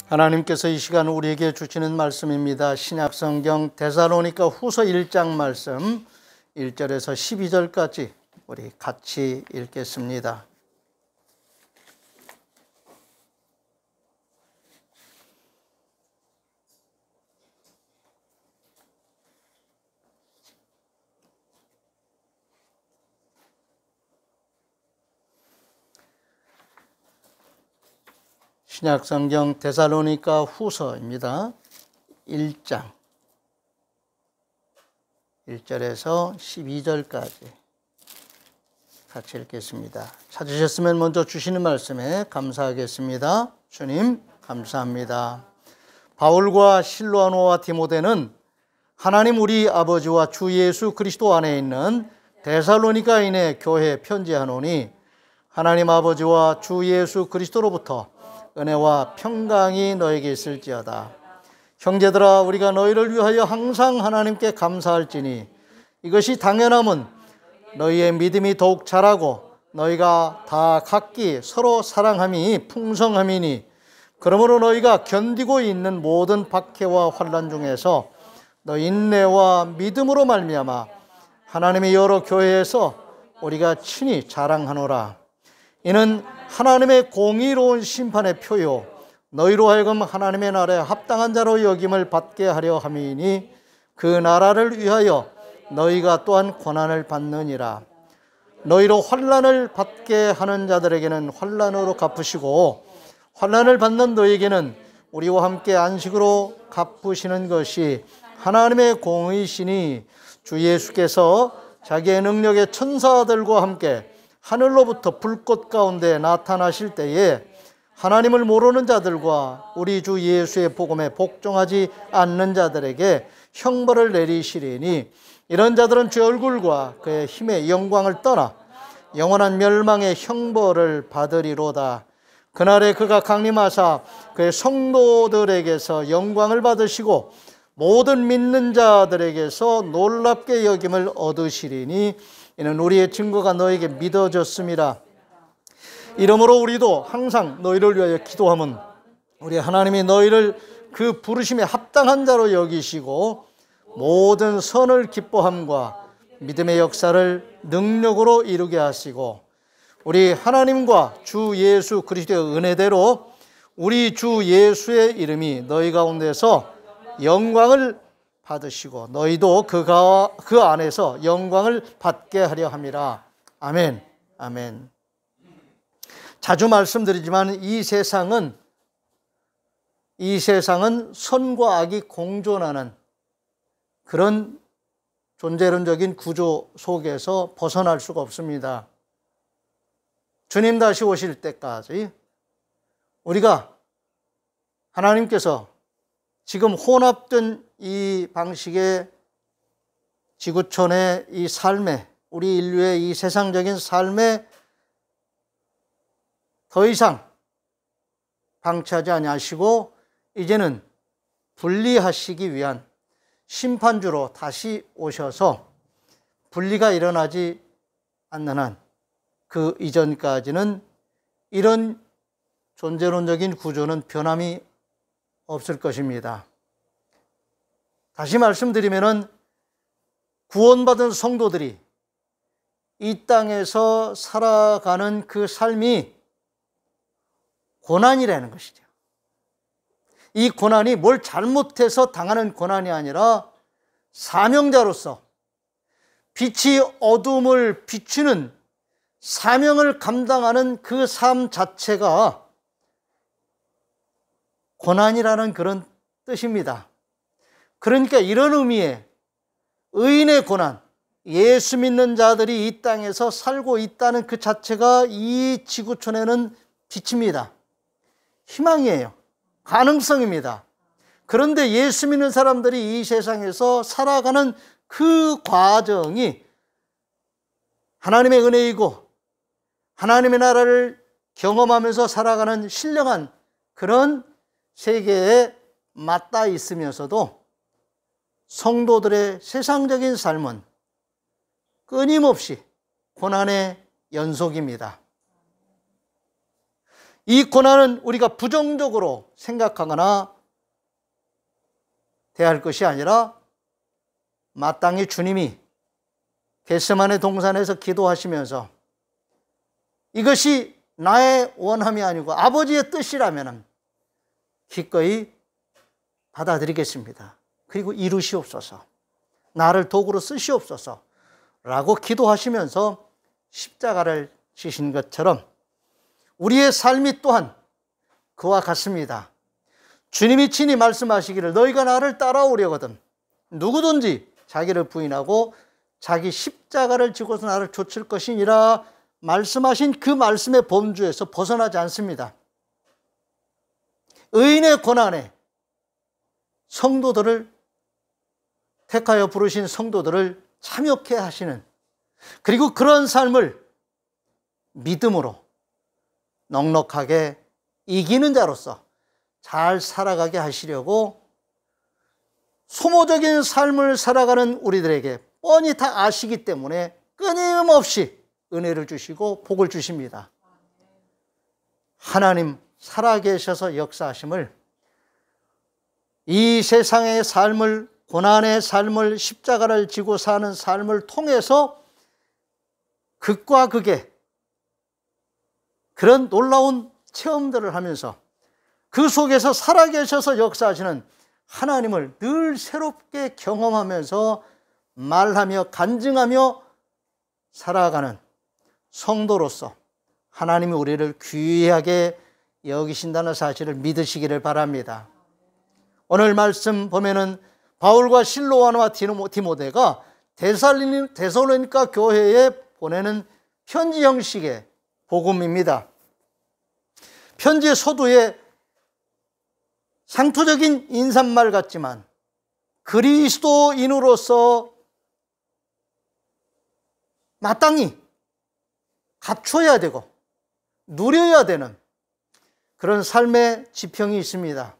하나님께서 이 시간 우리에게 주시는 말씀입니다. 신약성경 데살로니가 후서 1장 말씀 1절에서 12절까지 우리 같이 읽겠습니다. 신약성경 데살로니가 후서입니다. 1장 1절에서 12절까지 같이 읽겠습니다. 찾으셨으면 먼저 주시는 말씀에 감사하겠습니다. 주님 감사합니다. 바울과 실로아노와 디모데는 하나님 우리 아버지와 주 예수 그리스도 안에 있는 데살로니가인의 교회에 편지하노니 하나님 아버지와 주 예수 그리스도로부터 은혜와 평강이 너에게 있을지어다. 형제들아, 우리가 너희를 위하여 항상 하나님께 감사할지니 이것이 당연함은 너희의 믿음이 더욱 자라고 너희가 다 각기 서로 사랑함이 풍성함이니, 그러므로 너희가 견디고 있는 모든 박해와 환난 중에서 너희 인내와 믿음으로 말미암아 하나님의 여러 교회에서 우리가 친히 자랑하노라. 이는 하나님의 공의로운 심판의 표요 너희로 하여금 하나님의 나라에 합당한 자로 여김을 받게 하려 함이니 그 나라를 위하여 너희가 또한 고난을 받느니라. 너희로 환난을 받게 하는 자들에게는 환난으로 갚으시고 환난을 받는 너희에게는 우리와 함께 안식으로 갚으시는 것이 하나님의 공의시니, 주 예수께서 자기의 능력의 천사들과 함께 하늘로부터 불꽃 가운데 나타나실 때에 하나님을 모르는 자들과 우리 주 예수의 복음에 복종하지 않는 자들에게 형벌을 내리시리니, 이런 자들은 주 얼굴과 그의 힘의 영광을 떠나 영원한 멸망의 형벌을 받으리로다. 그날에 그가 강림하사 그의 성도들에게서 영광을 받으시고 모든 믿는 자들에게서 놀랍게 여김을 얻으시리니, 이는 우리의 증거가 너에게 믿어졌음이라. 이러므로 우리도 항상 너희를 위하여 기도함은 우리 하나님이 너희를 그 부르심에 합당한 자로 여기시고 모든 선을 기뻐함과 믿음의 역사를 능력으로 이루게 하시고, 우리 하나님과 주 예수 그리스도의 은혜대로 우리 주 예수의 이름이 너희 가운데서 영광을 받으시고 너희도 그 안에서 영광을 받게 하려 함이라. 아멘. 아멘. 자주 말씀드리지만 이 세상은 선과 악이 공존하는 그런 존재론적인 구조 속에서 벗어날 수가 없습니다. 주님 다시 오실 때까지 우리가 하나님께서 지금 혼합된 이 방식의 지구촌의 이 삶에, 우리 인류의 이 세상적인 삶에 더 이상 방치하지 아니하시고 이제는 분리하시기 위한 심판주로 다시 오셔서 분리가 일어나지 않는 한 그 이전까지는 이런 존재론적인 구조는 변함이 없을 것입니다. 다시 말씀드리면은 구원받은 성도들이 이 땅에서 살아가는 그 삶이 고난이라는 것이죠. 이 고난이 뭘 잘못해서 당하는 고난이 아니라 사명자로서 빛이 어둠을 비추는 사명을 감당하는 그 삶 자체가 고난이라는 그런 뜻입니다. 그러니까 이런 의미의 의인의 고난, 예수 믿는 자들이 이 땅에서 살고 있다는 그 자체가 이 지구촌에는 빛입니다. 희망이에요. 가능성입니다. 그런데 예수 믿는 사람들이 이 세상에서 살아가는 그 과정이 하나님의 은혜이고 하나님의 나라를 경험하면서 살아가는 신령한 그런 세계에 맞닿아 있으면서도 성도들의 세상적인 삶은 끊임없이 고난의 연속입니다. 이 고난은 우리가 부정적으로 생각하거나 대할 것이 아니라 마땅히 주님이 겟세마네 동산에서 기도하시면서 이것이 나의 원함이 아니고 아버지의 뜻이라면 기꺼이 받아들이겠습니다. 그리고 이루시옵소서, 나를 도구로 쓰시옵소서 라고 기도하시면서 십자가를 지신 것처럼 우리의 삶이 또한 그와 같습니다. 주님이 친히 말씀하시기를 너희가 나를 따라오려거든 누구든지 자기를 부인하고 자기 십자가를 지고서 나를 좇을 것이니라 말씀하신 그 말씀의 범주에서 벗어나지 않습니다. 의인의 고난에 성도들을 택하여 부르신 성도들을 참여케 하시는, 그리고 그런 삶을 믿음으로 넉넉하게 이기는 자로서 잘 살아가게 하시려고 소모적인 삶을 살아가는 우리들에게 뻔히 다 아시기 때문에 끊임없이 은혜를 주시고 복을 주십니다. 하나님 살아계셔서 역사하심을 이 세상의 삶을, 고난의 삶을, 십자가를 지고 사는 삶을 통해서 극과 극의 그런 놀라운 체험들을 하면서 그 속에서 살아계셔서 역사하시는 하나님을 늘 새롭게 경험하면서 말하며 간증하며 살아가는 성도로서 하나님이 우리를 귀하게 여기신다는 사실을 믿으시기를 바랍니다. 오늘 말씀 보면은 바울과 실로아노와 디모데가 데살로니가 교회에 보내는 편지 형식의 복음입니다. 편지의 서두에 상투적인 인사말 같지만 그리스도인으로서 마땅히 갖춰야 되고 누려야 되는 그런 삶의 지평이 있습니다.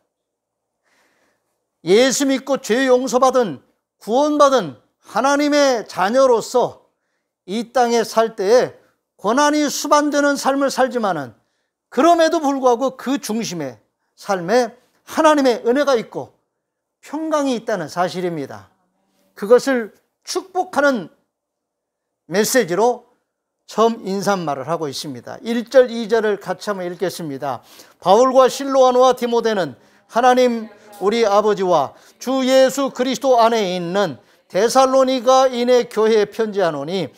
예수 믿고 죄 용서받은 구원받은 하나님의 자녀로서 이 땅에 살 때에 고난이 수반되는 삶을 살지만은 그럼에도 불구하고 그 중심에 삶에 하나님의 은혜가 있고 평강이 있다는 사실입니다. 그것을 축복하는 메시지로 처음 인사말을 하고 있습니다. 1절, 2절을 같이 한번 읽겠습니다. 바울과 실로아노와 디모데는 하나님 우리 아버지와 주 예수 그리스도 안에 있는 데살로니가인의 교회에 편지하노니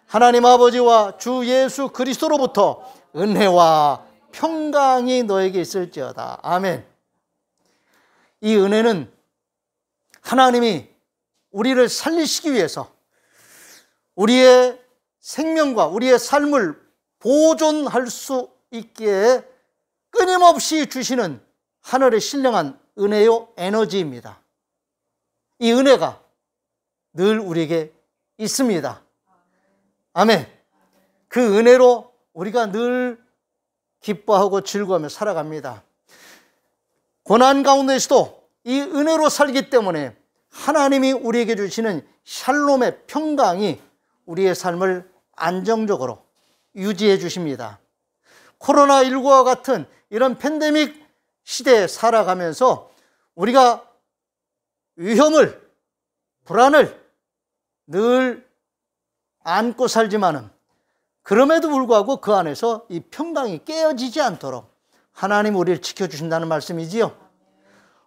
하나님 아버지와 주 예수 그리스도로부터 은혜와 평강이 너에게 있을지어다. 아멘. 이 은혜는 하나님이 우리를 살리시기 위해서 우리의 생명과 우리의 삶을 보존할 수 있기에 끊임없이 주시는 하늘의 신령한 은혜요 에너지입니다. 이 은혜가 늘 우리에게 있습니다. 아멘. 그 은혜로 우리가 늘 기뻐하고 즐거워하며 살아갑니다. 고난 가운데서도 이 은혜로 살기 때문에 하나님이 우리에게 주시는 샬롬의 평강이 우리의 삶을 안정적으로 유지해 주십니다. 코로나19와 같은 이런 팬데믹 시대에 살아가면서 우리가 위험을, 불안을 늘 안고 살지만은 그럼에도 불구하고 그 안에서 이 평강이 깨어지지 않도록 하나님 우리를 지켜주신다는 말씀이지요.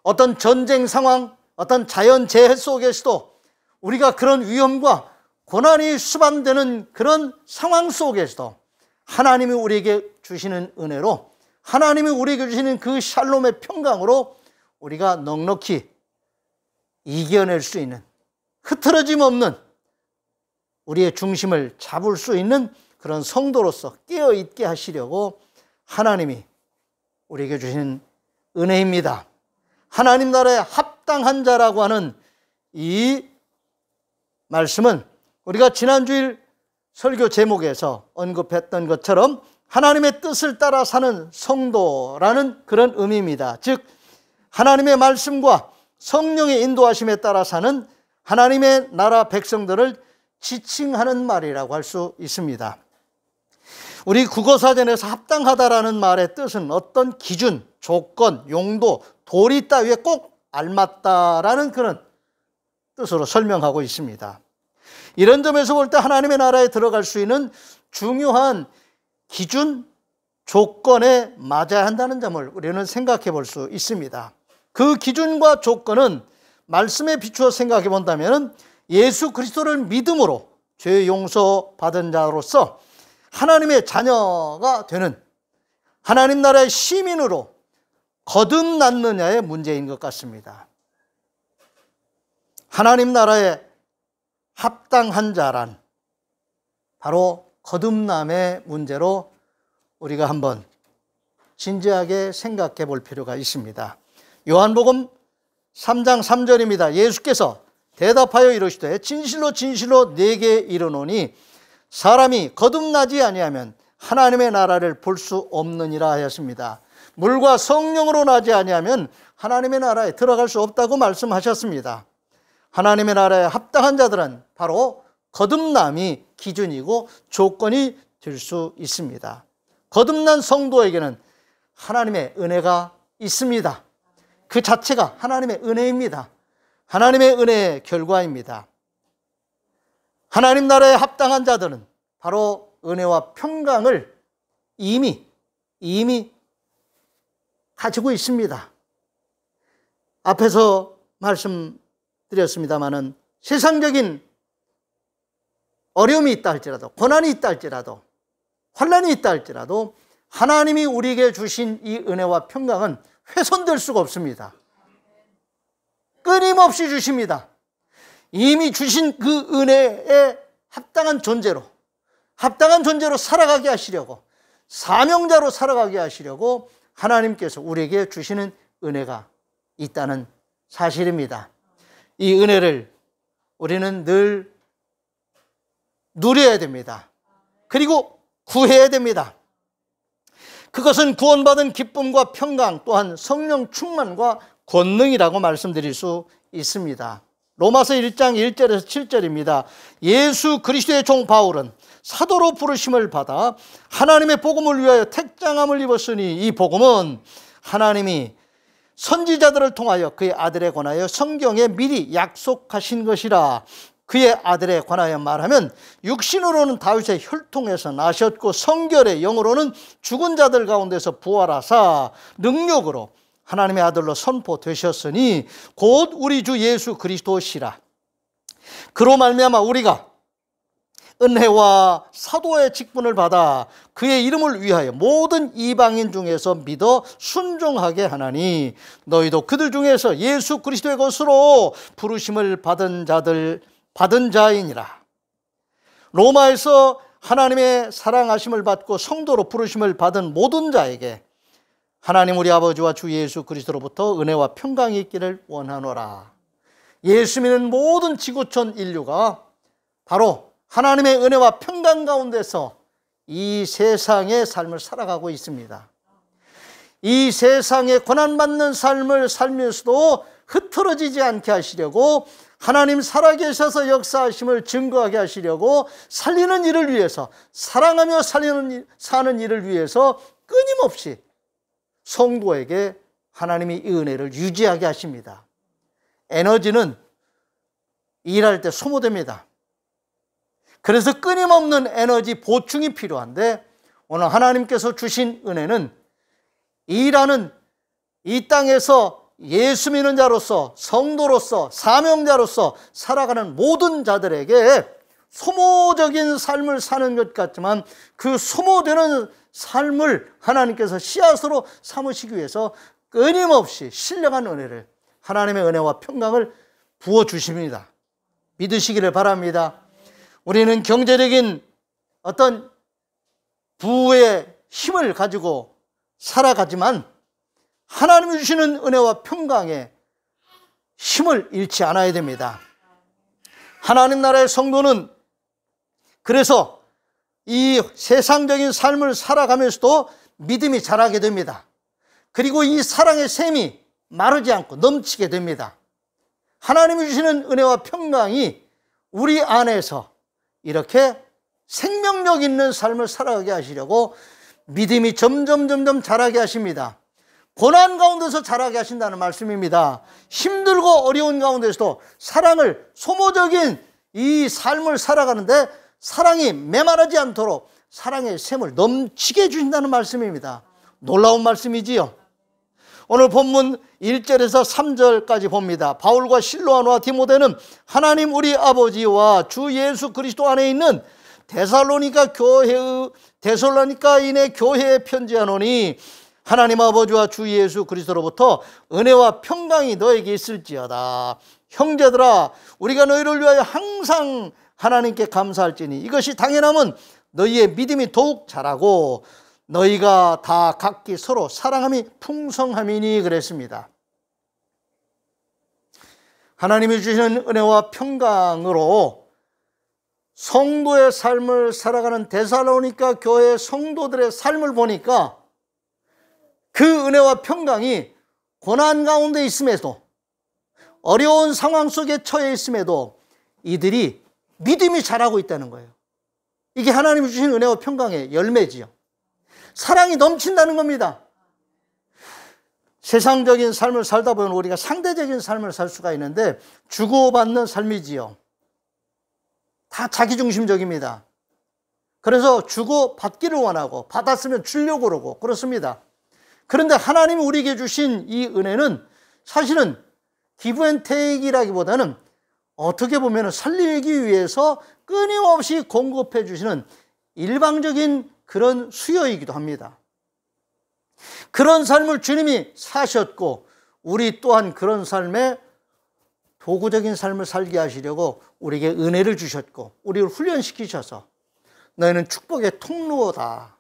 어떤 전쟁 상황, 어떤 자연재해 속에서도 우리가 그런 위험과 고난이 수반되는 그런 상황 속에서도 하나님이 우리에게 주시는 은혜로, 하나님이 우리에게 주시는 그 샬롬의 평강으로 우리가 넉넉히 이겨낼 수 있는, 흐트러짐 없는 우리의 중심을 잡을 수 있는 그런 성도로서 깨어있게 하시려고 하나님이 우리에게 주시는 은혜입니다. 하나님 나라에 합당한 자라고 하는 이 말씀은 우리가 지난주일 설교 제목에서 언급했던 것처럼 하나님의 뜻을 따라 사는 성도라는 그런 의미입니다. 즉 하나님의 말씀과 성령의 인도하심에 따라 사는 하나님의 나라 백성들을 지칭하는 말이라고 할 수 있습니다. 우리 국어사전에서 합당하다라는 말의 뜻은 어떤 기준, 조건, 용도, 도리 따위에 꼭 알맞다라는 그런 뜻으로 설명하고 있습니다. 이런 점에서 볼 때 하나님의 나라에 들어갈 수 있는 중요한 기준, 조건에 맞아야 한다는 점을 우리는 생각해 볼 수 있습니다. 그 기준과 조건은 말씀에 비추어 생각해 본다면 예수 그리스도를 믿음으로 죄 용서 받은 자로서 하나님의 자녀가 되는 하나님 나라의 시민으로 거듭났느냐의 문제인 것 같습니다. 하나님 나라에 합당한 자란 바로 거듭남의 문제로 우리가 한번 진지하게 생각해 볼 필요가 있습니다. 요한복음 3장 3절입니다. 예수께서 대답하여 이르시되 진실로 진실로 네게 이르노니 사람이 거듭나지 아니하면 하나님의 나라를 볼 수 없느니라 하였습니다. 물과 성령으로 나지 아니하면 하나님의 나라에 들어갈 수 없다고 말씀하셨습니다. 하나님의 나라에 합당한 자들은 바로 거듭남이 기준이고 조건이 될 수 있습니다. 거듭난 성도에게는 하나님의 은혜가 있습니다. 그 자체가 하나님의 은혜입니다. 하나님의 은혜의 결과입니다. 하나님 나라에 합당한 자들은 바로 은혜와 평강을 이미 가지고 있습니다. 앞에서 말씀드렸습니다마는 세상적인 어려움이 있다 할지라도, 고난이 있다 할지라도, 환난이 있다 할지라도 하나님이 우리에게 주신 이 은혜와 평강은 훼손될 수가 없습니다. 끊임없이 주십니다. 이미 주신 그 은혜에 합당한 존재로 살아가게 하시려고, 사명자로 살아가게 하시려고 하나님께서 우리에게 주시는 은혜가 있다는 사실입니다. 이 은혜를 우리는 늘 누려야 됩니다. 그리고 구해야 됩니다. 그것은 구원받은 기쁨과 평강, 또한 성령 충만과 권능이라고 말씀드릴 수 있습니다. 로마서 1장 1절에서 7절입니다. 예수 그리스도의 종 바울은 사도로 부르심을 받아 하나님의 복음을 위하여 택장함을 입었으니 이 복음은 하나님이 선지자들을 통하여 그의 아들에 관하여 성경에 미리 약속하신 것이라. 그의 아들에 관하여 말하면 육신으로는 다윗의 혈통에서 나셨고 성결의 영으로는 죽은 자들 가운데서 부활하사 능력으로 하나님의 아들로 선포되셨으니 곧 우리 주 예수 그리스도시라. 그로 말미암아 우리가 은혜와 사도의 직분을 받아 그의 이름을 위하여 모든 이방인 중에서 믿어 순종하게 하나니 너희도 그들 중에서 예수 그리스도의 것으로 부르심을 받은 자이니라. 로마에서 하나님의 사랑하심을 받고 성도로 부르심을 받은 모든 자에게 하나님 우리 아버지와 주 예수 그리스도로부터 은혜와 평강이 있기를 원하노라. 예수 믿는 모든 지구촌 인류가 바로 하나님의 은혜와 평강 가운데서 이 세상의 삶을 살아가고 있습니다. 이 세상에 고난받는 삶을 살면서도 흐트러지지 않게 하시려고 하나님 살아계셔서 역사하심을 증거하게 하시려고 살리는 일을 위해서, 사랑하며 사는 일을 위해서 끊임없이 성도에게 하나님이 이 은혜를 유지하게 하십니다. 에너지는 일할 때 소모됩니다. 그래서 끊임없는 에너지 보충이 필요한데 오늘 하나님께서 주신 은혜는 일하는 이 땅에서 예수 믿는 자로서, 성도로서, 사명자로서 살아가는 모든 자들에게 소모적인 삶을 사는 것 같지만 그 소모되는 삶을 하나님께서 씨앗으로 삼으시기 위해서 끊임없이 신령한 은혜를, 하나님의 은혜와 평강을 부어주십니다. 믿으시기를 바랍니다. 우리는 경제적인 어떤 부의 힘을 가지고 살아가지만 하나님이 주시는 은혜와 평강에 힘을 잃지 않아야 됩니다. 하나님 나라의 성도는 그래서 이 세상적인 삶을 살아가면서도 믿음이 자라게 됩니다. 그리고 이 사랑의 샘이 마르지 않고 넘치게 됩니다. 하나님이 주시는 은혜와 평강이 우리 안에서 이렇게 생명력 있는 삶을 살아가게 하시려고 믿음이 점점 자라게 하십니다. 고난 가운데서 자라게 하신다는 말씀입니다. 힘들고 어려운 가운데서도 사랑을, 소모적인 이 삶을 살아가는데 사랑이 메마르지 않도록 사랑의 샘을 넘치게 해주신다는 말씀입니다. 놀라운 말씀이지요. 오늘 본문 1절에서 3절까지 봅니다. 바울과 실로아노와 디모데는 하나님 우리 아버지와 주 예수 그리스도 안에 있는 데살로니가인의 교회에 편지하노니 하나님 아버지와 주 예수 그리스도로부터 은혜와 평강이 너에게 있을지어다. 형제들아, 우리가 너희를 위하여 항상 하나님께 감사할지니 이것이 당연함은 너희의 믿음이 더욱 자라고 너희가 다 각기 서로 사랑함이 풍성함이니 그랬습니다. 하나님이 주시는 은혜와 평강으로 성도의 삶을 살아가는 데살로니가 교회 성도들의 삶을 보니까 그 은혜와 평강이 고난 가운데 있음에도, 어려운 상황 속에 처해 있음에도 이들이 믿음이 자라고 있다는 거예요. 이게 하나님이 주신 은혜와 평강의 열매지요. 사랑이 넘친다는 겁니다. 세상적인 삶을 살다 보면 우리가 상대적인 삶을 살 수가 있는데 주고받는 삶이지요. 다 자기중심적입니다. 그래서 주고받기를 원하고 받았으면 주려고 그러고 그렇습니다. 그런데 하나님이 우리에게 주신 이 은혜는 사실은 기브 앤 테이크이라기보다는 어떻게 보면 살리기 위해서 끊임없이 공급해 주시는 일방적인 그런 수요이기도 합니다. 그런 삶을 주님이 사셨고 우리 또한 그런 삶에 도구적인 삶을 살게 하시려고 우리에게 은혜를 주셨고 우리를 훈련시키셔서 너희는 축복의 통로다.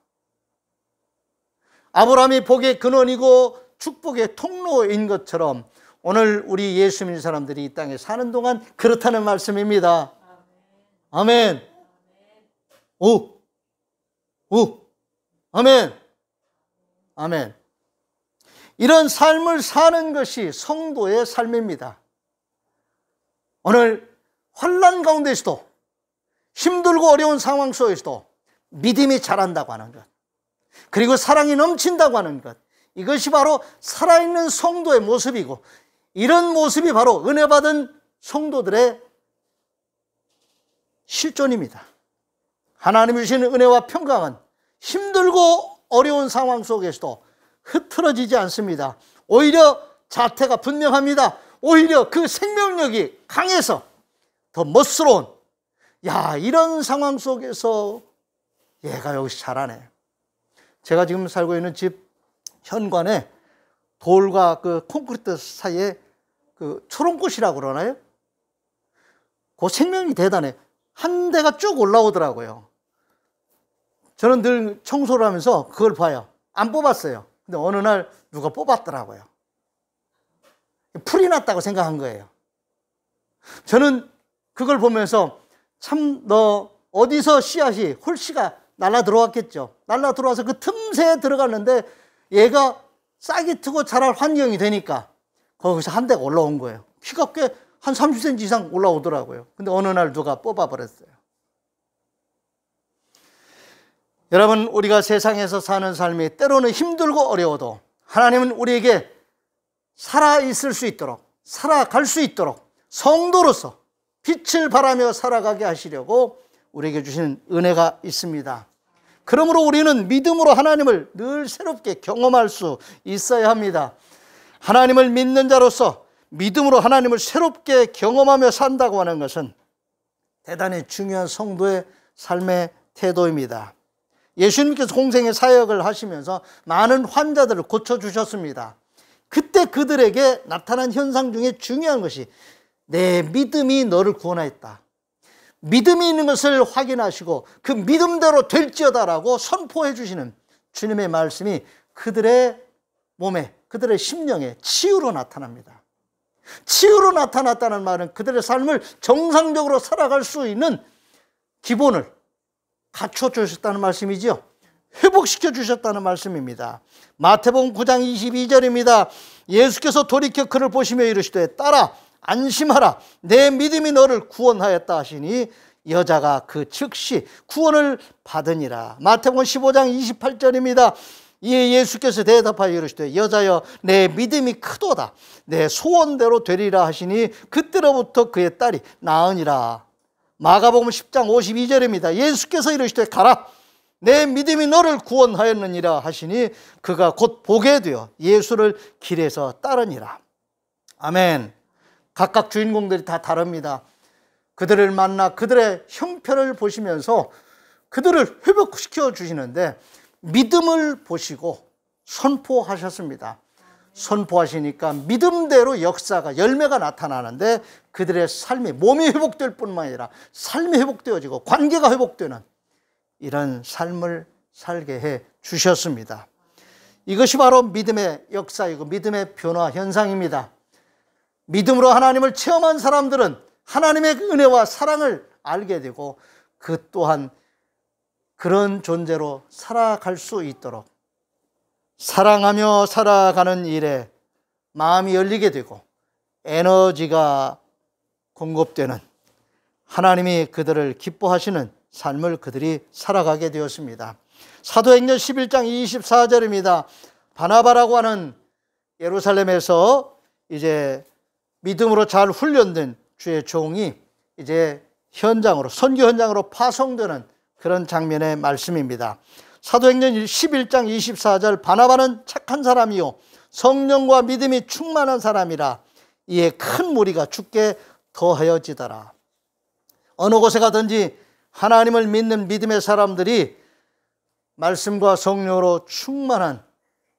아브라함이 복의 근원이고 축복의 통로인 것처럼 오늘 우리 예수 믿는 사람들이 이 땅에 사는 동안 그렇다는 말씀입니다. 아멘. 오. 아멘. 아멘. 이런 삶을 사는 것이 성도의 삶입니다. 오늘 환난 가운데서도 힘들고 어려운 상황 속에서도 믿음이 자란다고 하는 것, 그리고 사랑이 넘친다고 하는 것, 이것이 바로 살아있는 성도의 모습이고 이런 모습이 바로 은혜 받은 성도들의 실존입니다. 하나님이 주시는 은혜와 평강은 힘들고 어려운 상황 속에서도 흐트러지지 않습니다. 오히려 자태가 분명합니다. 오히려 그 생명력이 강해서 더 멋스러운, 야, 이런 상황 속에서 얘가 여기서 잘하네. 제가 지금 살고 있는 집 현관에 돌과 그 콘크리트 사이에 그 초롱꽃이라고 그러나요? 그 생명이 대단해. 한 대가 쭉 올라오더라고요. 저는 늘 청소를 하면서 그걸 봐요. 안 뽑았어요. 근데 어느 날 누가 뽑았더라고요. 풀이 났다고 생각한 거예요. 저는 그걸 보면서 참 너 어디서 씨앗이 홀씨가 날라 들어왔겠죠. 날라 들어와서 그 틈새에 들어갔는데 얘가 싹이 트고 자랄 환경이 되니까 거기서 한 대가 올라온 거예요. 키가 꽤 한 30cm 이상 올라오더라고요. 근데 어느 날 누가 뽑아버렸어요. 여러분, 우리가 세상에서 사는 삶이 때로는 힘들고 어려워도 하나님은 우리에게 살아있을 수 있도록, 살아갈 수 있도록 성도로서 빛을 발하며 살아가게 하시려고 우리에게 주시는 은혜가 있습니다. 그러므로 우리는 믿음으로 하나님을 늘 새롭게 경험할 수 있어야 합니다. 하나님을 믿는 자로서 믿음으로 하나님을 새롭게 경험하며 산다고 하는 것은 대단히 중요한 성도의 삶의 태도입니다. 예수님께서 공생의 사역을 하시면서 많은 환자들을 고쳐주셨습니다. 그때 그들에게 나타난 현상 중에 중요한 것이 내 믿음이 너를 구원하였다. 믿음이 있는 것을 확인하시고 그 믿음대로 될지어다라고 선포해 주시는 주님의 말씀이 그들의 몸에, 그들의 심령에 치유로 나타납니다. 치유로 나타났다는 말은 그들의 삶을 정상적으로 살아갈 수 있는 기본을 갖춰 주셨다는 말씀이죠. 회복시켜 주셨다는 말씀입니다. 마태복음 9장 22절입니다. 예수께서 돌이켜 그를 보시며 이르시되 딸아 안심하라 내 믿음이 너를 구원하였다 하시니 여자가 그 즉시 구원을 받으니라. 마태복음 15장 28절입니다. 이에 예수께서 대답하여 이르시되 여자여 내 믿음이 크도다. 내 소원대로 되리라 하시니 그때로부터 그의 딸이 나으니라. 마가복음 10장 52절입니다. 예수께서 이르시되 가라. 내 믿음이 너를 구원하였느니라 하시니 그가 곧 보게 되어 예수를 길에서 따르니라. 아멘. 각각 주인공들이 다 다릅니다. 그들을 만나 그들의 형편을 보시면서 그들을 회복시켜 주시는데 믿음을 보시고 선포하셨습니다. 선포하시니까 믿음대로 역사가 열매가 나타나는데 그들의 삶이 몸이 회복될 뿐만 아니라 삶이 회복되어지고 관계가 회복되는 이런 삶을 살게 해 주셨습니다. 이것이 바로 믿음의 역사이고 믿음의 변화 현상입니다. 믿음으로 하나님을 체험한 사람들은 하나님의 은혜와 사랑을 알게 되고 그 또한 그런 존재로 살아갈 수 있도록 사랑하며 살아가는 일에 마음이 열리게 되고 에너지가 공급되는 하나님이 그들을 기뻐하시는 삶을 그들이 살아가게 되었습니다. 사도행전 11장 24절입니다. 바나바라고 하는 예루살렘에서 이제 믿음으로 잘 훈련된 주의 종이 이제 현장으로 선교 현장으로 파송되는 그런 장면의 말씀입니다. 사도행전 11장 24절 바나바는 착한 사람이요 성령과 믿음이 충만한 사람이라 이에 큰 무리가 주께 더하여지더라. 어느 곳에 가든지 하나님을 믿는 믿음의 사람들이 말씀과 성령으로 충만한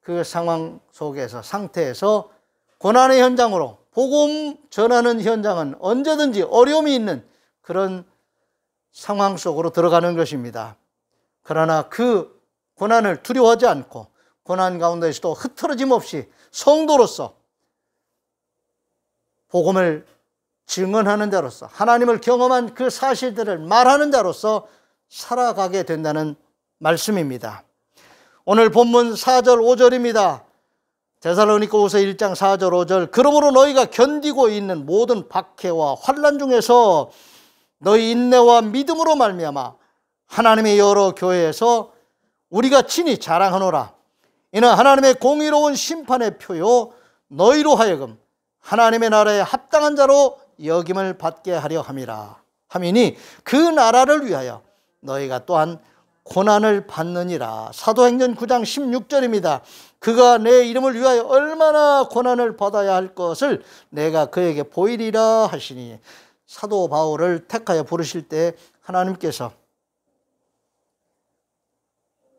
그 상황 속에서 상태에서 고난의 현장으로 복음 전하는 현장은 언제든지 어려움이 있는 그런 상황 속으로 들어가는 것입니다. 그러나 그 고난을 두려워하지 않고 고난 가운데서도 흐트러짐 없이 성도로서 복음을 증언하는 자로서 하나님을 경험한 그 사실들을 말하는 자로서 살아가게 된다는 말씀입니다. 오늘 본문 4절 5절입니다. 데살로니가후서 1장 4절 5절 그러므로 너희가 견디고 있는 모든 박해와 환난 중에서 너희 인내와 믿음으로 말미암아 하나님의 여러 교회에서 우리가 친히 자랑하노라. 이는 하나님의 공의로운 심판의 표요 너희로 하여금 하나님의 나라에 합당한 자로 여김을 받게 하려 함이라. 하미니 그 나라를 위하여 너희가 또한 고난을 받느니라. 사도행전 9장 16절입니다. 그가 내 이름을 위하여 얼마나 고난을 받아야 할 것을 내가 그에게 보이리라 하시니 사도 바울을 택하여 부르실 때 하나님께서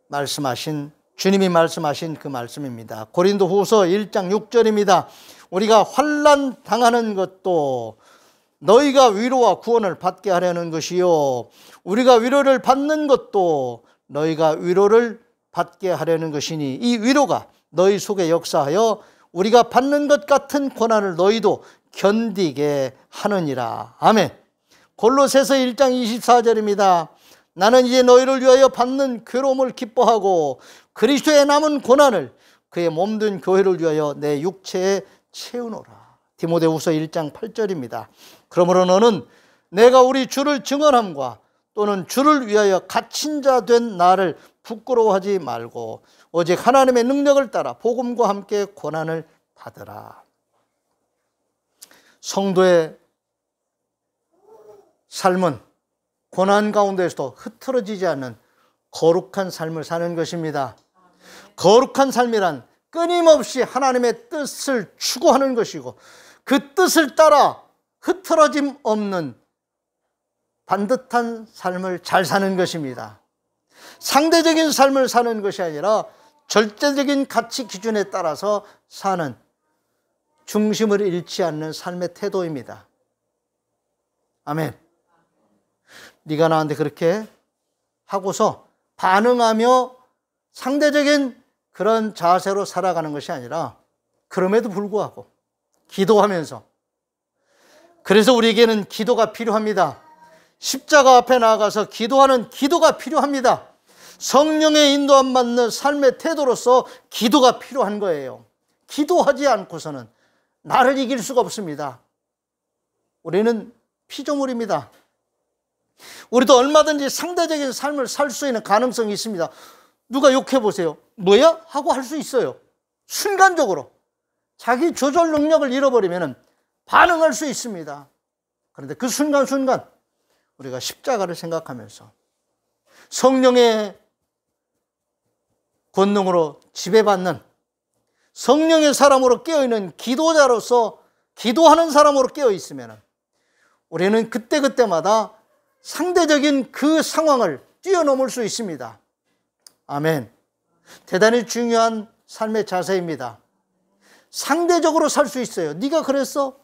말씀하신 주님이 말씀하신 그 말씀입니다. 고린도후서 1장 6절입니다. 우리가 환난 당하는 것도 너희가 위로와 구원을 받게 하려는 것이요 우리가 위로를 받는 것도 너희가 위로를 받게 하려는 것이니 이 위로가 너희 속에 역사하여 우리가 받는 것 같은 고난을 너희도 견디게 하느니라. 아멘. 골로새서 1장 24절입니다. 나는 이제 너희를 위하여 받는 괴로움을 기뻐하고 그리스도의 남은 고난을 그의 몸된 교회를 위하여 내 육체에 채우노라. 디모데후서 1장 8절입니다. 그러므로 너는 내가 우리 주를 증언함과 또는 주를 위하여 갇힌 자 된 나를 부끄러워하지 말고 오직 하나님의 능력을 따라 복음과 함께 고난을 받으라. 성도의 삶은 고난 가운데서도 흐트러지지 않는 거룩한 삶을 사는 것입니다. 거룩한 삶이란 끊임없이 하나님의 뜻을 추구하는 것이고 그 뜻을 따라 흐트러짐 없는 반듯한 삶을 잘 사는 것입니다. 상대적인 삶을 사는 것이 아니라 절대적인 가치 기준에 따라서 사는 중심을 잃지 않는 삶의 태도입니다. 아멘. 네가 나한테 그렇게 하고서 반응하며 상대적인 그런 자세로 살아가는 것이 아니라 그럼에도 불구하고 기도하면서 그래서 우리에게는 기도가 필요합니다. 십자가 앞에 나아가서 기도하는 기도가 필요합니다. 성령의 인도함 받는 삶의 태도로서 기도가 필요한 거예요. 기도하지 않고서는 나를 이길 수가 없습니다. 우리는 피조물입니다. 우리도 얼마든지 상대적인 삶을 살 수 있는 가능성이 있습니다. 누가 욕해 보세요. 뭐야? 하고 할 수 있어요. 순간적으로 자기 조절 능력을 잃어버리면 반응할 수 있습니다. 그런데 그 순간순간 우리가 십자가를 생각하면서 성령의 권능으로 지배받는 성령의 사람으로 깨어있는 기도자로서 기도하는 사람으로 깨어있으면 우리는 그때그때마다 상대적인 그 상황을 뛰어넘을 수 있습니다. 아멘. 대단히 중요한 삶의 자세입니다. 상대적으로 살 수 있어요. 네가 그랬어?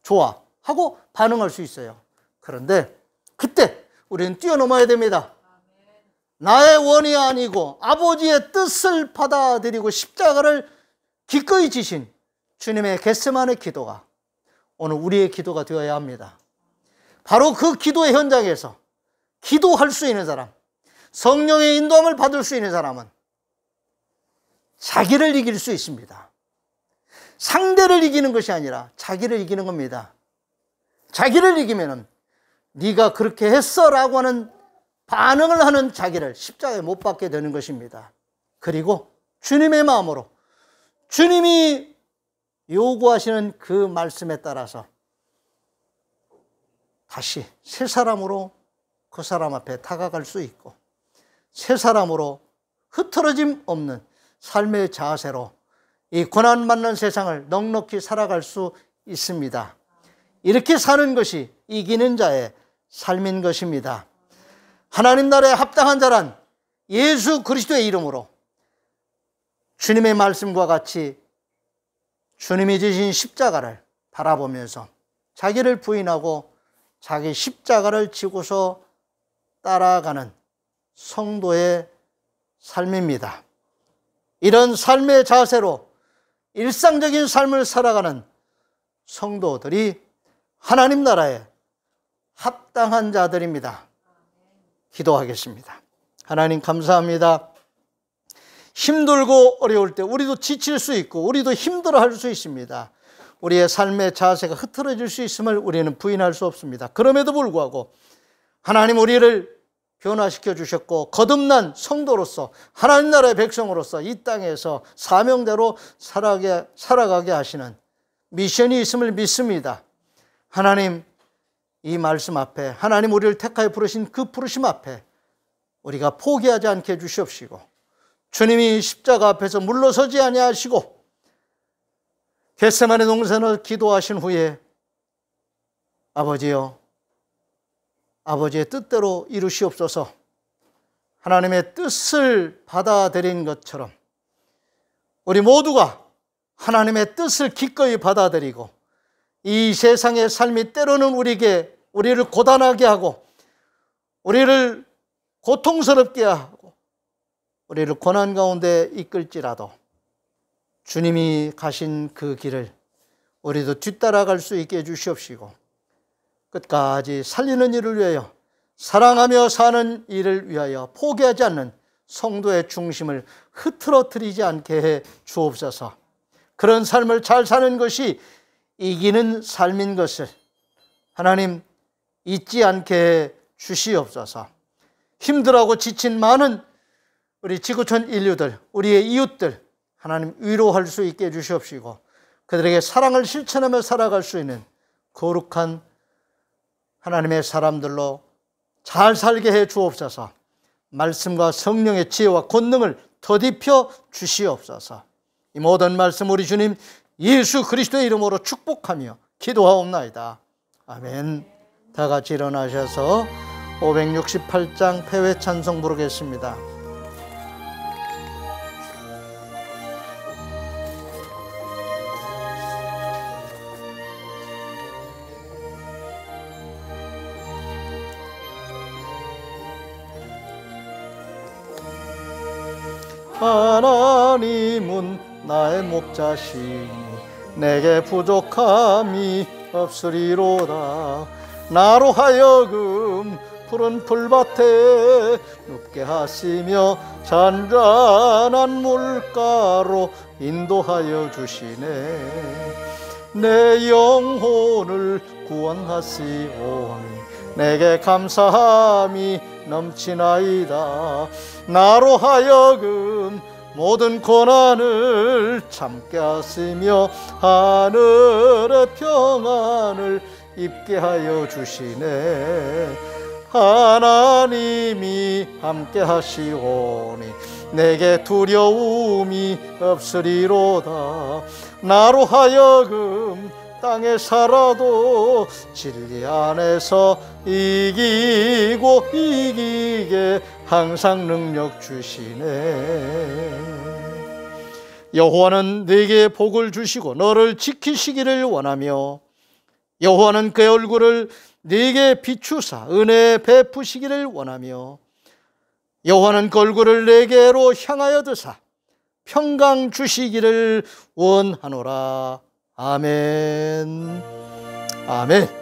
좋아. 하고 반응할 수 있어요. 그런데 그때 우리는 뛰어넘어야 됩니다. 나의 원이 아니고 아버지의 뜻을 받아들이고 십자가를 기꺼이 지신 주님의 겟세마네 기도가 오늘 우리의 기도가 되어야 합니다. 바로 그 기도의 현장에서 기도할 수 있는 사람, 성령의 인도함을 받을 수 있는 사람은 자기를 이길 수 있습니다. 상대를 이기는 것이 아니라 자기를 이기는 겁니다. 자기를 이기면은 네가 그렇게 했어라고 하는 반응을 하는 자기를 십자가에 못 박게 되는 것입니다. 그리고 주님의 마음으로 주님이 요구하시는 그 말씀에 따라서 다시 새 사람으로 그 사람 앞에 다가갈 수 있고 새 사람으로 흐트러짐 없는 삶의 자세로 이 고난받는 세상을 넉넉히 살아갈 수 있습니다. 이렇게 사는 것이 이기는 자의 삶인 것입니다. 하나님 나라에 합당한 자란 예수 그리스도의 이름으로 주님의 말씀과 같이 주님이 지신 십자가를 바라보면서 자기를 부인하고 자기 십자가를 지고서 따라가는 성도의 삶입니다. 이런 삶의 자세로 일상적인 삶을 살아가는 성도들이 하나님 나라에 합당한 자들입니다. 기도하겠습니다. 하나님 감사합니다. 힘들고 어려울 때 우리도 지칠 수 있고 우리도 힘들어할 수 있습니다. 우리의 삶의 자세가 흐트러질 수 있음을 우리는 부인할 수 없습니다. 그럼에도 불구하고 하나님 우리를 변화시켜 주셨고 거듭난 성도로서 하나님 나라의 백성으로서 이 땅에서 사명대로 살아가게 하시는 미션이 있음을 믿습니다. 하나님 이 말씀 앞에 하나님 우리를 택하여 부르신 그 부르심 앞에 우리가 포기하지 않게 해주시옵시고 주님이 십자가 앞에서 물러서지 아니하시고 겟세마네 동산을 기도하신 후에 아버지여 아버지의 뜻대로 이루시옵소서. 하나님의 뜻을 받아들인 것처럼 우리 모두가 하나님의 뜻을 기꺼이 받아들이고 이 세상의 삶이 때로는 우리를 고단하게 하고 우리를 고통스럽게 하고 우리를 고난 가운데 이끌지라도 주님이 가신 그 길을 우리도 뒤따라갈 수 있게 해주시옵시고 끝까지 살리는 일을 위하여 사랑하며 사는 일을 위하여 포기하지 않는 성도의 중심을 흐트러뜨리지 않게 해 주옵소서. 그런 삶을 잘 사는 것이 이기는 삶인 것을 하나님 잊지 않게 해 주시옵소서. 힘들어하고 지친 많은 우리 지구촌 인류들, 우리의 이웃들 하나님 위로할 수 있게 해주시옵시고 그들에게 사랑을 실천하며 살아갈 수 있는 거룩한 하나님의 사람들로 잘 살게 해 주옵소서. 말씀과 성령의 지혜와 권능을 더딥혀 주시옵소서. 이 모든 말씀 우리 주님 예수 그리스도의 이름으로 축복하며 기도하옵나이다. 아멘. 다 같이 일어나셔서 568장 패회 찬송 부르겠습니다. 하나님은 나의 목자시니 내게 부족함이 없으리로다. 나로 하여금 푸른 풀밭에 눕게 하시며 잔잔한 물가로 인도하여 주시네. 내 영혼을 구원하시오니 내게 감사함이 넘치나이다. 나로 하여금 모든 고난을 참게 하시며 하늘의 평안을 입게 하여 주시네. 하나님이 함께 하시오니 내게 두려움이 없으리로다. 나로 하여금 땅에 살아도 진리 안에서 이기고 이기게 항상 능력 주시네. 여호와는 네게 복을 주시고 너를 지키시기를 원하며 여호와는 그의 얼굴을 네게 비추사 은혜 베푸시기를 원하며 여호와는 그 얼굴을 네게로 향하여 드사 평강 주시기를 원하노라. 아멘. 아멘.